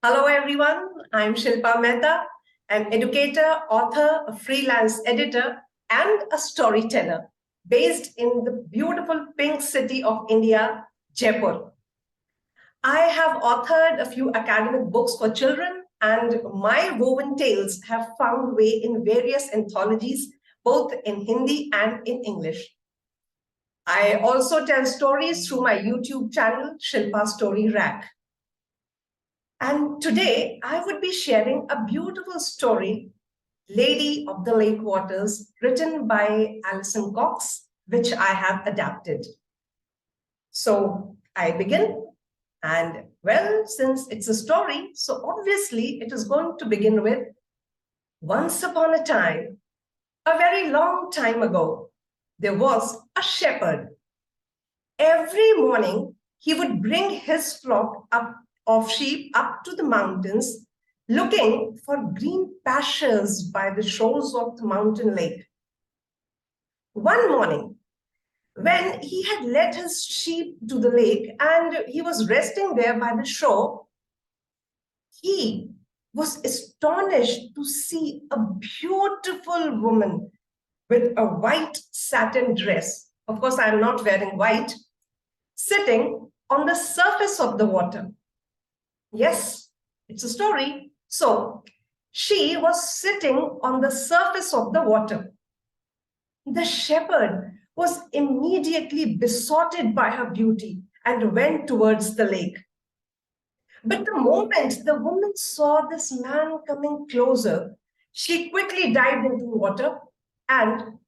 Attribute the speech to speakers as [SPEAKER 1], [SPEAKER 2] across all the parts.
[SPEAKER 1] Hello, everyone. I'm Shilpa Mehta, an educator, author, a freelance editor, and a storyteller based in the beautiful pink city of India, Jaipur. I have authored a few academic books for children, and my woven tales have found way in various anthologies, both in Hindi and in English. I also tell stories through my YouTube channel, Shilpa Story Rack. And today I would be sharing a beautiful story, Lady of the Lake Waters, written by Allison, which I have adapted. So I begin. And well, since it's a story, so obviously it is going to begin with once upon a time, a very long time ago, there was a shepherd. Every morning, he would bring his flock of sheep up to the mountains, looking for green pastures by the shores of the mountain lake. One morning, when he had led his sheep to the lake and he was resting there by the shore, he was astonished to see a beautiful woman with a white satin dress. Of course, I'm not wearing white, sitting on the surface of the water. Yes, it's a story. So she was sitting on the surface of the water. The shepherd was immediately besotted by her beauty and went towards the lake. But the moment the woman saw this man coming closer, she quickly dived into the water and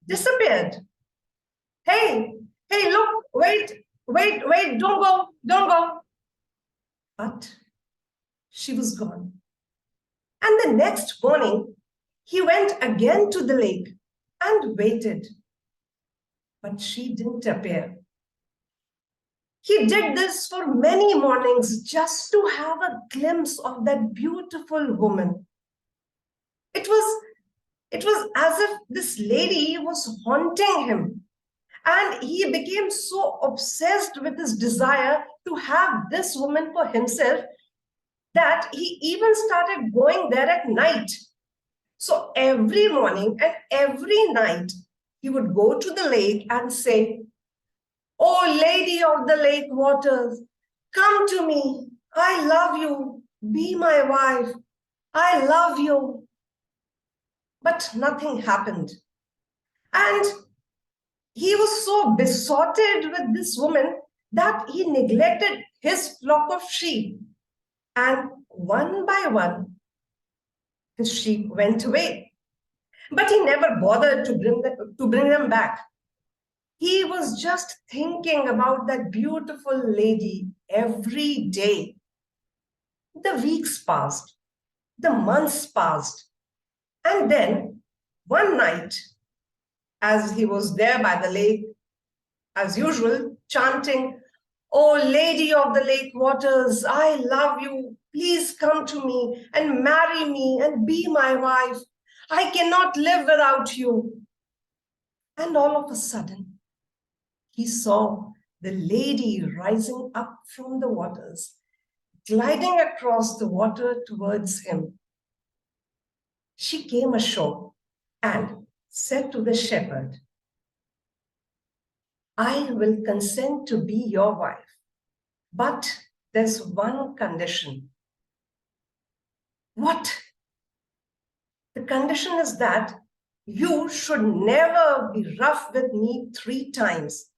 [SPEAKER 1] disappeared. Hey, look, wait, don't go. But she was gone. And the next morning, he went again to the lake and waited. But she didn't appear. He did this for many mornings just to have a glimpse of that beautiful woman. It was as if this lady was haunting him. And he became so obsessed with his desire to have this woman for himself that he even started going there at night. So every morning and every night, he would go to the lake and say, "Oh, lady of the lake waters, come to me. I love you. Be my wife. I love you." But nothing happened. And he was so besotted with this woman that he neglected his flock of sheep. And one by one, his sheep went away. But he never bothered to bring them back. He was just thinking about that beautiful lady every day. The weeks passed, the months passed, and then one night, as he was there by the lake, as usual, chanting, "Oh, lady of the lake waters, I love you. Please come to me and marry me and be my wife. I cannot live without you." And all of a sudden, he saw the lady rising up from the waters, gliding across the water towards him. She came ashore and said to the shepherd, "I will consent to be your wife, but there's one condition." What? The condition is that you should never be rough with me 3 times.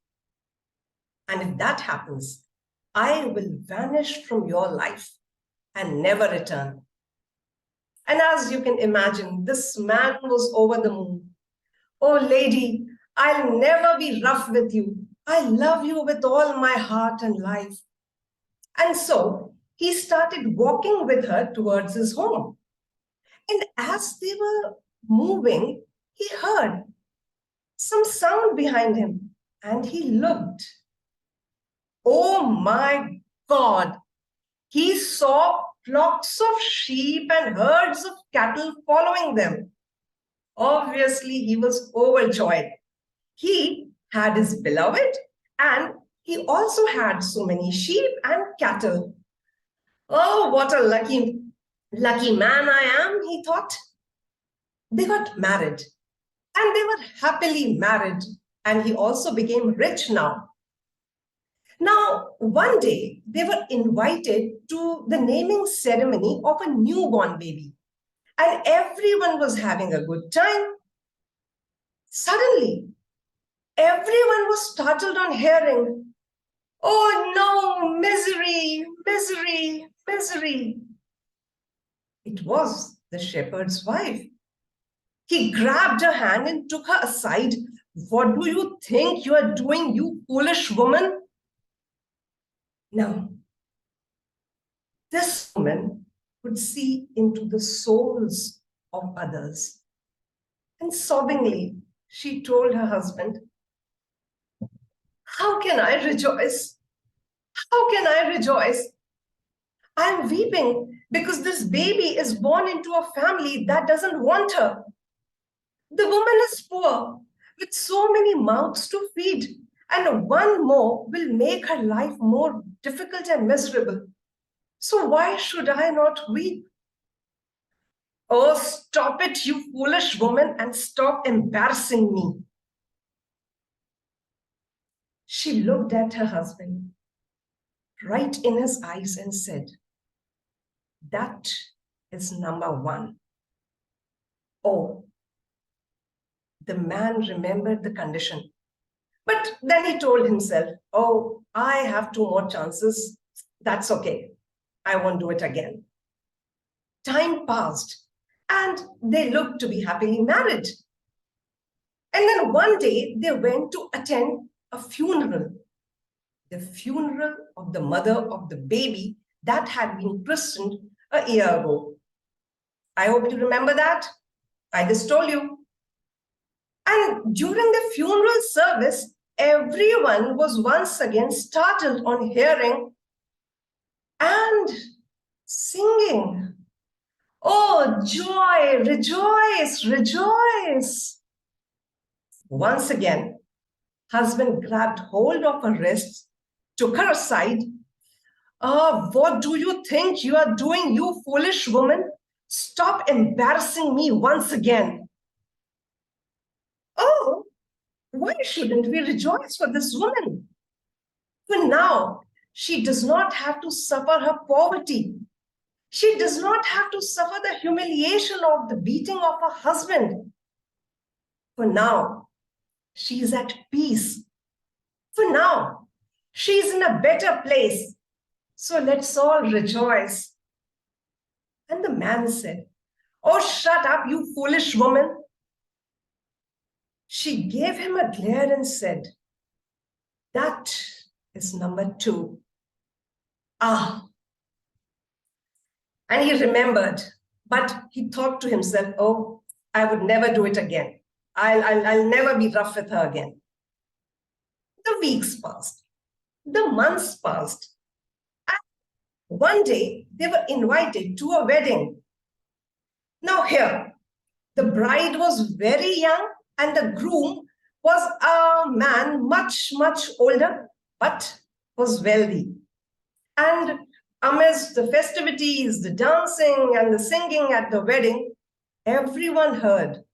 [SPEAKER 1] And if that happens, I will vanish from your life and never return. And as you can imagine, this man was over the moon. "Oh, lady, I'll never be rough with you. I love you with all my heart and life." And so he started walking with her towards his home. And as they were moving, he heard some sound behind him and he looked. Oh my God! He saw flocks of sheep and herds of cattle following them. Obviously, he was overjoyed. He had his beloved and he also had so many sheep and cattle. Oh, what a lucky man I am, he thought. They got married and they were happily married. And he also became rich now. Now, one day they were invited to the naming ceremony of a newborn baby, and everyone was having a good time. Suddenly, everyone was startled on hearing, "Oh no, misery, misery, misery." It was the shepherd's wife. He grabbed her hand and took her aside. "What do you think you are doing, you foolish woman?" Now, this woman could see into the souls of others. And sobbingly, she told her husband, "How can I rejoice? How can I rejoice? I am weeping because this baby is born into a family that doesn't want her. The woman is poor with so many mouths to feed, and one more will make her life more difficult and miserable. So why should I not weep?" "Oh, stop it, you foolish woman, and stop embarrassing me." She looked at her husband right in his eyes and said, "That is number one." Oh, the man remembered the condition. But then he told himself, "Oh, I have two more chances. That's okay. I won't do it again." Time passed and they looked to be happily married. And then one day they went to attend a funeral, the funeral of the mother of the baby that had been christened a year ago. I hope you remember that. I just told you. And during the funeral service, everyone was once again startled on hearing and singing, "Oh, joy, rejoice, rejoice." Once again, husband grabbed hold of her wrists, took her aside. What do you think you are doing, you foolish woman? Stop embarrassing me once again." Oh, why shouldn't we rejoice for this woman? For now, she does not have to suffer her poverty. She does not have to suffer the humiliation of the beating of her husband. For now, she is at peace. For now, she is in a better place. So let's all rejoice. And the man said, "Oh, shut up, you foolish woman." She gave him a glare and said, "That is number two." Ah, and he remembered, but he thought to himself, "Oh, I would never do it again. I'll never be rough with her again." The weeks passed, the months passed. And one day they were invited to a wedding. Now, here, the bride was very young and the groom was a man much, much older, but was wealthy. And amidst the festivities, the dancing, and the singing at the wedding, everyone heard,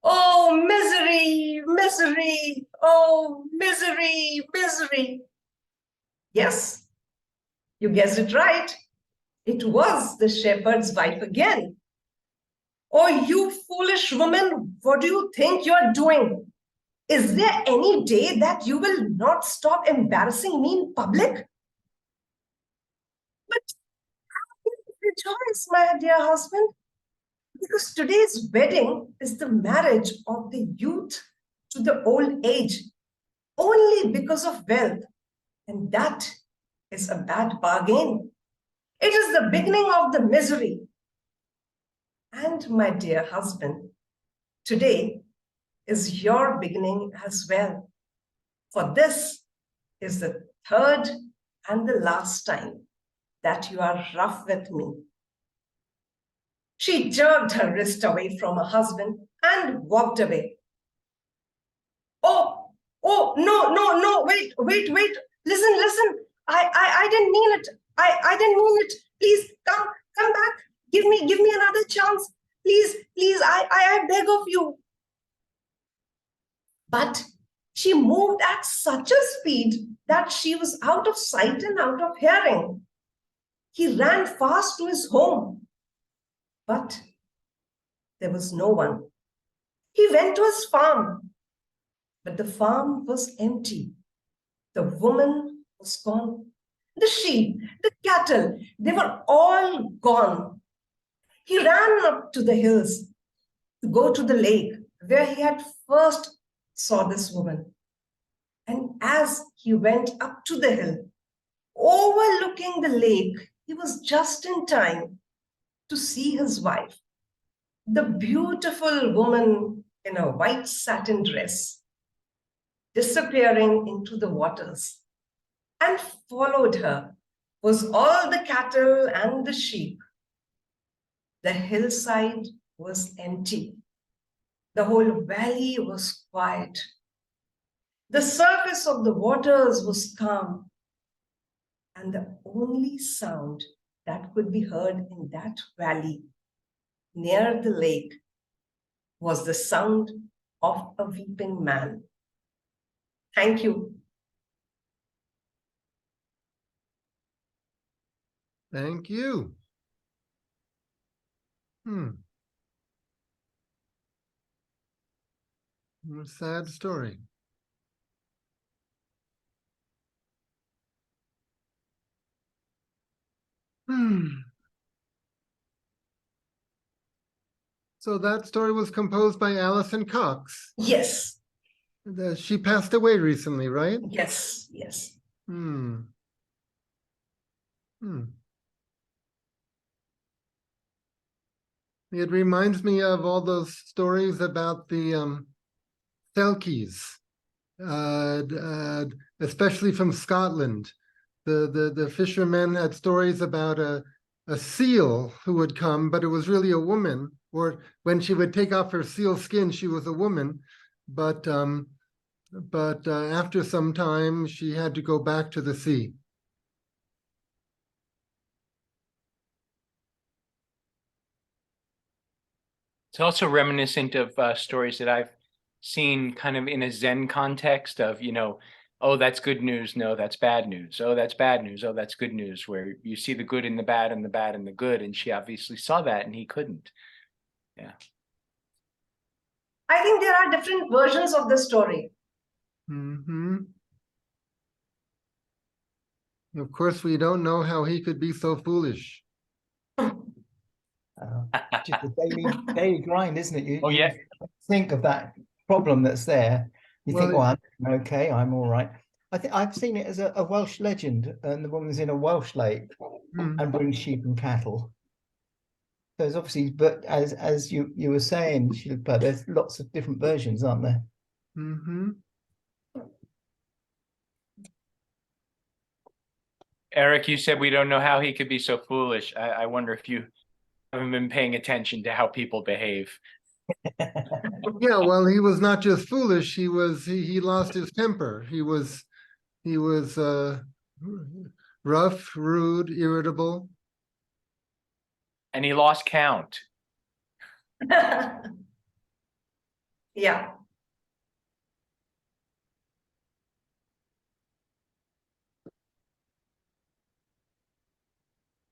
[SPEAKER 1] "Oh, misery, misery, oh, misery, misery." Yes, you guessed it right. It was the shepherd's wife again. "Oh, you foolish woman, what do you think you're doing? Is there any day that you will not stop embarrassing me in public?" But rejoice, my dear husband, because today's wedding is the marriage of the youth to the old age only because of wealth. And that is a bad bargain. It is the beginning of the misery. And my dear husband, today is your beginning as well. For this is the third and the last time that you are rough with me. She jerked her wrist away from her husband and walked away. Oh, no, no, no, wait, wait, wait. Listen, listen. I didn't mean it. I didn't mean it. Please come back. Give me another chance. Please, I beg of you. But she moved at such a speed that she was out of sight and out of hearing. He ran fast to his home, but there was no one. He went to his farm, but the farm was empty. The woman was gone. The sheep, the cattle, they were all gone. He ran up to the hills to go to the lake where he had first saw this woman. And as he went up to the hill, overlooking the lake, he was just in time to see his wife, the beautiful woman in a white satin dress, disappearing into the waters. And followed her was all the cattle and the sheep. The hillside was empty. The whole valley was quiet. The surface of the waters was calm. And the only sound that could be heard in that valley near the lake was the sound of a weeping man. Thank you.
[SPEAKER 2] Thank you. A sad story. So that story was composed by Allison Cox.
[SPEAKER 1] Yes.
[SPEAKER 2] She passed away recently, right?
[SPEAKER 1] Yes, yes.
[SPEAKER 2] It reminds me of all those stories about the Selkies, especially from Scotland. The fishermen had stories about a seal who would come, but it was really a woman. Or when she would take off her seal skin, she was a woman. But after some time, she had to go back to the sea.
[SPEAKER 3] It's also reminiscent of stories that I've seen kind of in a Zen context of, oh, that's good news. No, that's bad news. Oh, that's bad news. Oh, that's good news, where you see the good in the bad and the bad in the good. And she obviously saw that and he couldn't. Yeah.
[SPEAKER 1] I think there are different versions of the story.
[SPEAKER 2] Of course, we don't know how he could be so foolish.
[SPEAKER 4] Just a daily grind, isn't it?
[SPEAKER 3] Yeah.
[SPEAKER 4] You think of that problem that's there. You think, well, I'm okay, I'm all right. I think I've seen it as a Welsh legend, and the woman's in a Welsh lake and brings sheep and cattle. So there's obviously, but as you were saying, Shilpa, there's lots of different versions, aren't there?
[SPEAKER 3] Eric, you said we don't know how he could be so foolish. I wonder if you haven't been paying attention to how people behave.
[SPEAKER 2] Yeah, well, he was not just foolish. He lost his temper. He was rough, rude, irritable,
[SPEAKER 3] and he lost count.
[SPEAKER 1] Yeah.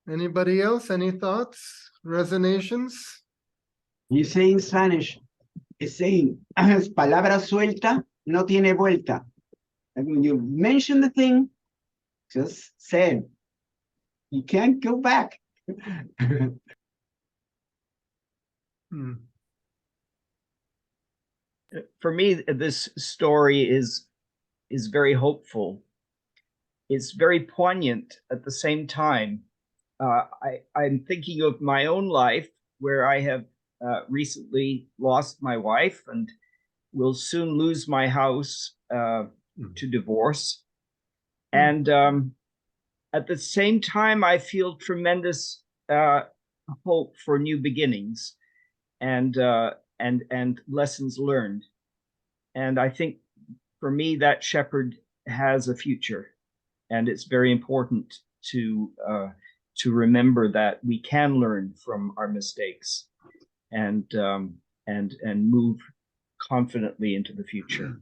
[SPEAKER 2] Anybody else? Any thoughts, resonations?
[SPEAKER 5] You say in Spanish, it's saying, palabra suelta no tiene vuelta. And when you mention the thing, just say it. You can't go back.
[SPEAKER 6] For me, this story is very hopeful. It's very poignant at the same time. I'm thinking of my own life, where I have recently lost my wife and will soon lose my house to divorce. And at the same time, I feel tremendous hope for new beginnings and lessons learned. And I think for me, that shepherd has a future, and it's very important to remember that we can learn from our mistakes and move confidently into the future.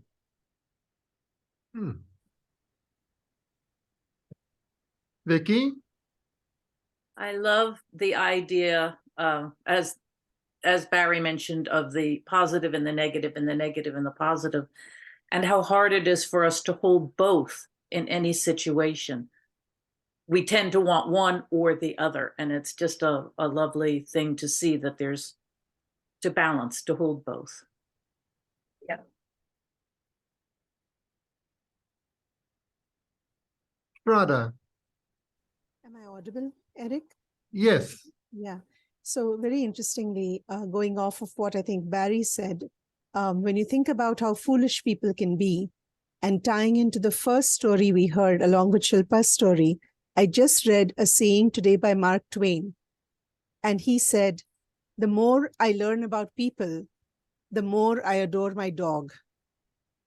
[SPEAKER 2] Vicky?
[SPEAKER 7] I love the idea, as Barry mentioned, of the positive and the negative and the negative and the positive, and how hard it is for us to hold both in any situation. We tend to want one or the other, and it's just a lovely thing to see that there's to balance, to hold both.
[SPEAKER 1] Yeah.
[SPEAKER 2] Radha?
[SPEAKER 8] Am I audible, Eric?
[SPEAKER 2] Yes.
[SPEAKER 8] Yeah. So very interestingly, going off of what I think Barry said, when you think about how foolish people can be, and tying into the first story we heard along with Shilpa's story, I just read a saying today by Mark Twain. And he said, "The more I learn about people, the more I adore my dog."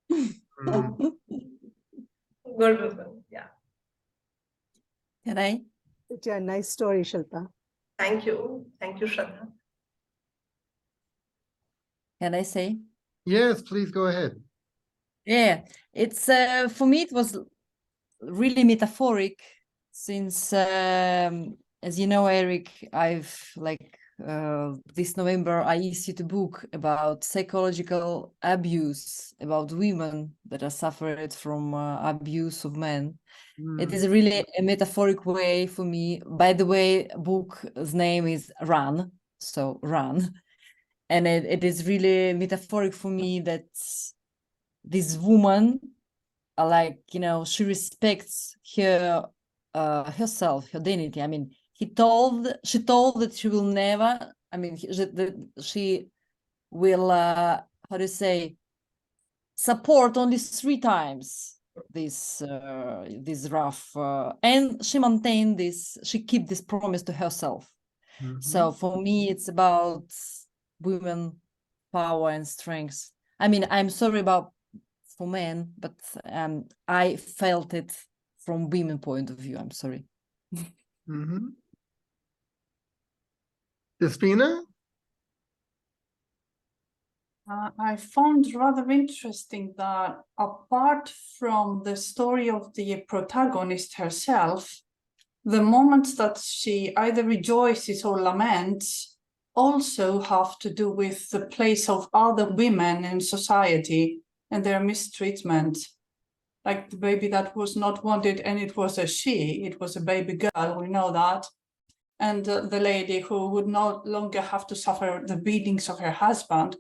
[SPEAKER 2] Mm.
[SPEAKER 1] Good. Yeah.
[SPEAKER 9] Can I?
[SPEAKER 8] Yeah, nice story, Shilpa.
[SPEAKER 1] Thank you. Thank you, Shraddha.
[SPEAKER 9] Can I say?
[SPEAKER 2] Yes, please go ahead.
[SPEAKER 9] Yeah, it's for me it was really metaphoric since as you know, Eric, I've this November I issued a book about psychological abuse about women that are suffered from abuse of men. It is really a metaphoric way for me. By the way, book's name is Run, so Run. And it is really metaphoric for me that this woman, she respects her herself, her dignity. I mean, she told that she will never, that she will, how to say, support only 3 times this rough, and she maintained this, she keep this promise to herself. So for me, it's about women power and strength. I mean, I'm sorry about for men, but I felt it from women point of view. I'm sorry.
[SPEAKER 2] Despina?
[SPEAKER 10] I found rather interesting that apart from the story of the protagonist herself, the moments that she either rejoices or laments also have to do with the place of other women in society and their mistreatment. Like the baby that was not wanted, and it was a she, it was a baby girl, we know that. And the lady who would no longer have to suffer the beatings of her husband.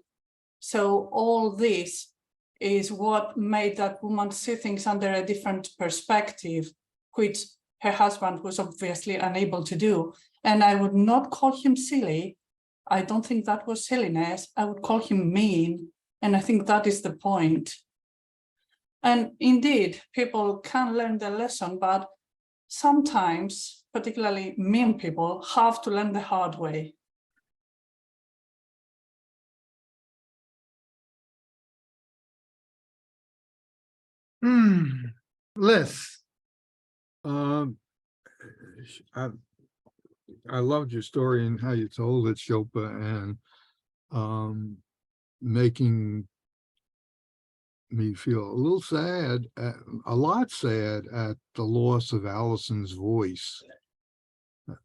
[SPEAKER 10] So all this is what made that woman see things under a different perspective, which her husband was obviously unable to do. And I would not call him silly. I don't think that was silliness. I would call him mean. And I think that is the point. And indeed, people can learn the lesson, but sometimes, particularly mean people, have to learn the hard way.
[SPEAKER 2] Liz.
[SPEAKER 11] I loved your story and how you told it, Shilpa, and making me feel a little sad, a lot sad at the loss of Allison's voice.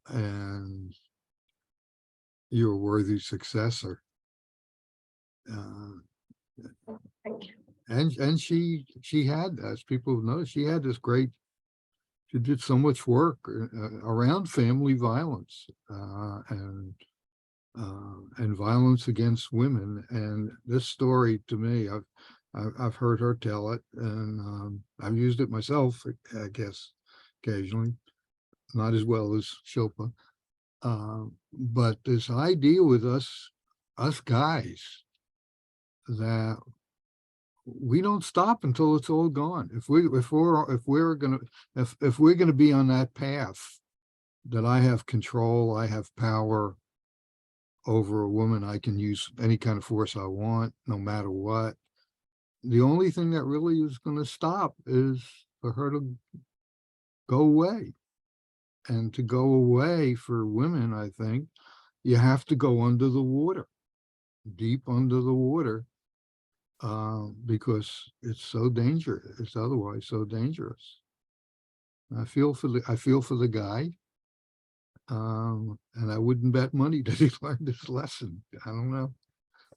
[SPEAKER 11] And you're a worthy successor.
[SPEAKER 1] Thank you.
[SPEAKER 11] And she had, as people know, she had this great, she did so much work around family violence and violence against women. And this story, to me, I've heard her tell it, and I've used it myself, I guess, occasionally, not as well as Shilpa. But this idea with us guys, that we don't stop until it's all gone. If we're gonna be on that path, that I have control, I have power over a woman, I can use any kind of force I want, no matter what. The only thing that really is going to stop is for her to go away. And to go away for women, I think, you have to go under the water, deep under the water, because it's so dangerous. It's otherwise so dangerous. I feel for the guy, and I wouldn't bet money that he learned this lesson. I don't know,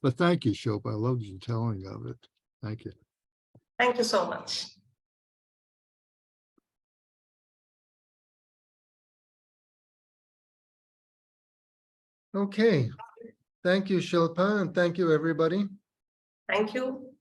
[SPEAKER 11] but thank you, Shilpa. I loved your telling of it. Thank you.
[SPEAKER 1] Thank you so much.
[SPEAKER 2] Okay. Thank you, Shilpa, and thank you, everybody.
[SPEAKER 1] Thank you.